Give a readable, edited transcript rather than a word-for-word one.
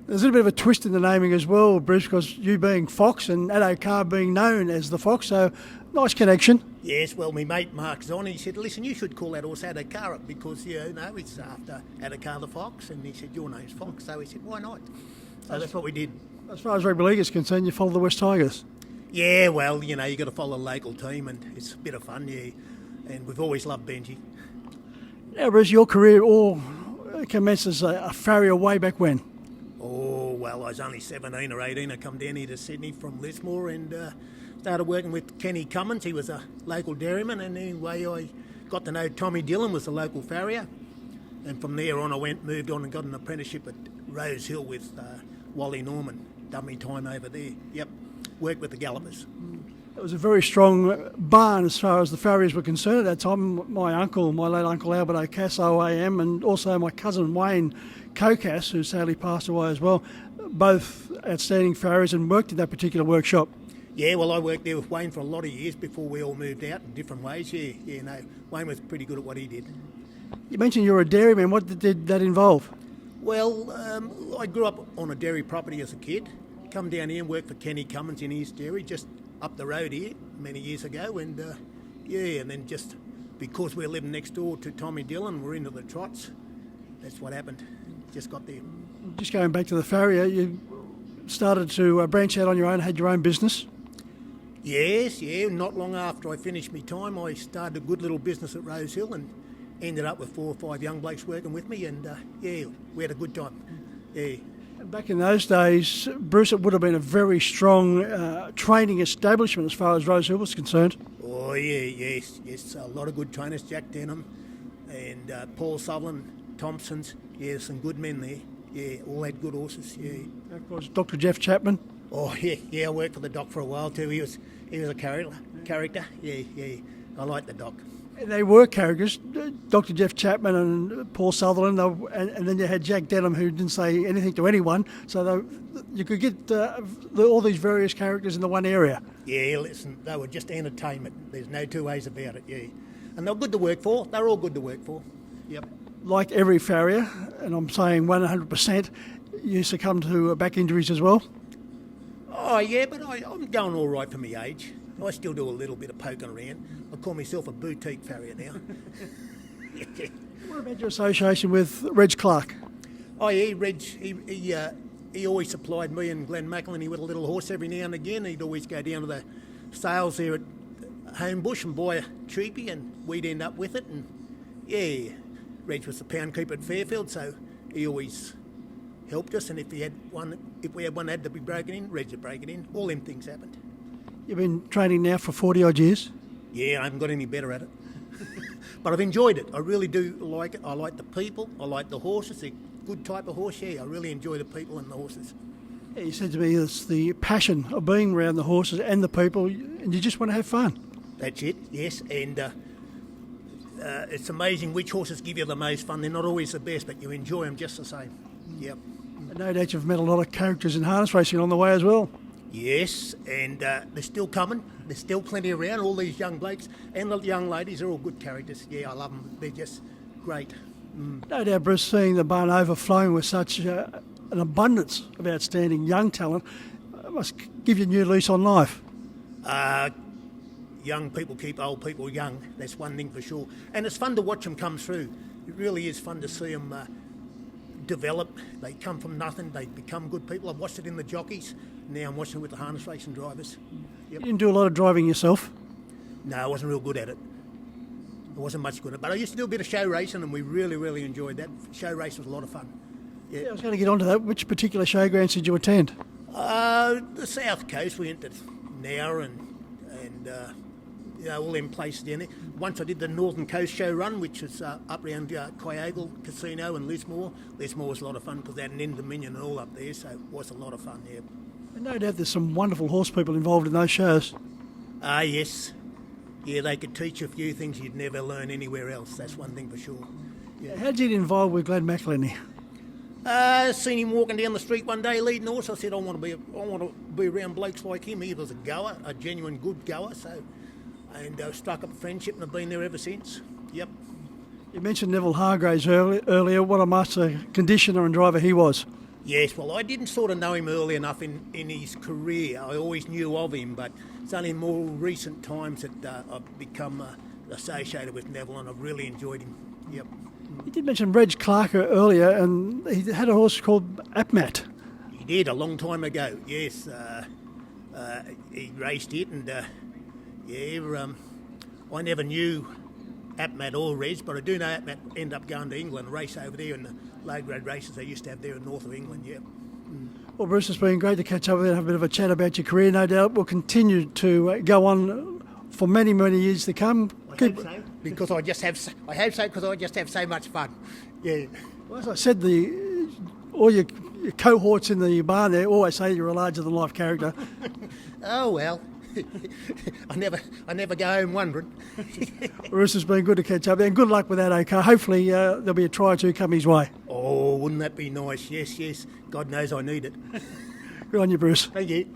There's a little bit of a twist in the naming as well, Bruce, because you being Fox and Addo Carr being known as the Fox, so nice connection. Yes, well, my mate Mark's on. He said, listen, you should call that horse Addo Carr because, it's after Addo Carr the Fox. And he said, your name's Fox. So he said, why not? So that's what we did. As far as rugby league is concerned, you follow the West Tigers. Yeah, well, you got to follow the local team and it's a bit of fun, yeah. And we've always loved Benji. Now, Bruce, your career all commenced as a farrier way back when? Oh, well, I was only 17 or 18. I come down here to Sydney from Lismore and started working with Kenny Cummins. He was a local dairyman, and anyway, I got to know Tommy Dillon was a local farrier. And from there on, I moved on and got an apprenticeship at Rose Hill with Wally Norman. Done me time over there. Yep, worked with the Gallopers. It was a very strong barn as far as the farriers were concerned at that time. My late uncle Albert O'Cass, OAM, and also my cousin Wayne Kokas, who sadly passed away as well, both outstanding farriers and worked in that particular workshop. Yeah, well, I worked there with Wayne for a lot of years before we all moved out in different ways. Yeah, Wayne was pretty good at what he did. You mentioned you were a dairyman. What did that involve? Well, I grew up on a dairy property as a kid. Come down here and worked for Kenny Cummins in his dairy, just up the road here many years ago. And and then just because we're living next door to Tommy Dillon, we're into the trots. That's what happened. Just got there. Just going back to the farrier, you started to branch out on your own, had your own business? Yes, yeah. Not long after I finished my time, I started a good little business at Rose Hill and ended up with 4 or 5 young blokes working with me, and we had a good time. Yeah. Back in those days, Bruce, it would have been a very strong training establishment as far as Rose Hill was concerned. Oh yeah, yes. A lot of good trainers, Jack Denham and Paul Sutherland, Thompson's. Yeah, some good men there. Yeah, all had good horses. Yeah. Of course, Dr. Jeff Chapman. Oh yeah. I worked for the doc for a while too. He was a character. Yeah. I like the doc. They were characters, Dr. Jeff Chapman and Paul Sutherland, and then you had Jack Denham, who didn't say anything to anyone, so you could get all these various characters in the one area. Yeah, listen, they were just entertainment. There's no two ways about it, yeah. And they're good to work for. They're all good to work for. Yep. Like every farrier, and I'm saying 100%, you succumb to back injuries as well? Oh, yeah, but I'm going all right for my age. I still do a little bit of poking around. I call myself a boutique farrier now. What about your association with Reg Clark? Oh yeah, Reg, he always supplied me and Glenn McElhenney with a little horse every now and again. He'd always go down to the sales there at Homebush and buy a cheapie, and we'd end up with it. And yeah, Reg was the pound keeper at Fairfield, so he always helped us. And if we had one that had to be broken in, Reg would break it in. All them things happened. You've been training now for 40 odd years? Yeah, I haven't got any better at it. But I've enjoyed it. I really do like it. I like the people. I like the horses. They're a good type of horse, yeah. I really enjoy the people and the horses. Yeah, you said to me it's the passion of being around the horses and the people, and you just want to have fun. That's it, yes. And it's amazing which horses give you the most fun. They're not always the best, but you enjoy them just the same. Yep. And no doubt you've met a lot of characters in harness racing on the way as well. Yes, and they're still coming. There's still plenty around. All these young blokes and the young ladies are all good characters. Yeah, I love them. They're just great. No doubt, Bruce, seeing the barn overflowing with such an abundance of outstanding young talent must give you a new lease on life. Young people keep old people young. That's one thing for sure. And it's fun to watch them come through. It really is fun to see them develop. They come from nothing. They become good people. I've watched it in the jockeys. Now I'm watching it with the harness racing drivers. Yep. You didn't do a lot of driving yourself? No, I wasn't real good at it. I wasn't much good at it. But I used to do a bit of show racing, and we really, really enjoyed that. Show race was a lot of fun. Yeah, I was going to get onto that. Which particular showgrounds did you attend? The South Coast. We went to Nowra and all them places down there. Once I did the Northern Coast Show Run, which was up around Kyogle Casino and Lismore. Lismore was a lot of fun because they had an Indominion and all up there, so it was a lot of fun, yeah. And no doubt there's some wonderful horse people involved in those shows. Yes. Yeah, they could teach you a few things you'd never learn anywhere else. That's one thing for sure. Yeah. How did you get involved with Glenn McElhenney? Seen him walking down the street one day leading a horse. I said, I want to be around blokes like him. He was a goer, a genuine good goer. And struck up a friendship, and I've been there ever since. Yep. You mentioned Neville Hargraves earlier. What a master conditioner and driver he was. Yes, well, I didn't sort of know him early enough in his career. I always knew of him, but it's only in more recent times that I've become associated with Neville, and I've really enjoyed him. Yep. You did mention Reg Clark earlier, and he had a horse called Apmat. He did a long time ago, yes. He raced it, and I never knew Apmat or Reg, but I do know Apmat ended up going to England, race over there in the low-grade races they used to have there in north of England, yeah. Well, Bruce, it's been great to catch up with you and have a bit of a chat about your career. No doubt we'll continue to go on for many, many years to come. I hope so, because I just have so much fun. Yeah. Well, as I said, all your cohorts in the barn there always say you're a larger-than-life character. Oh well, I never go home wondering. Bruce, it's been good to catch up, and good luck with that, OK. Hopefully there'll be a try or two come his way. Oh, wouldn't that be nice? Yes, yes. God knows I need it. Good on you, Bruce. Thank you.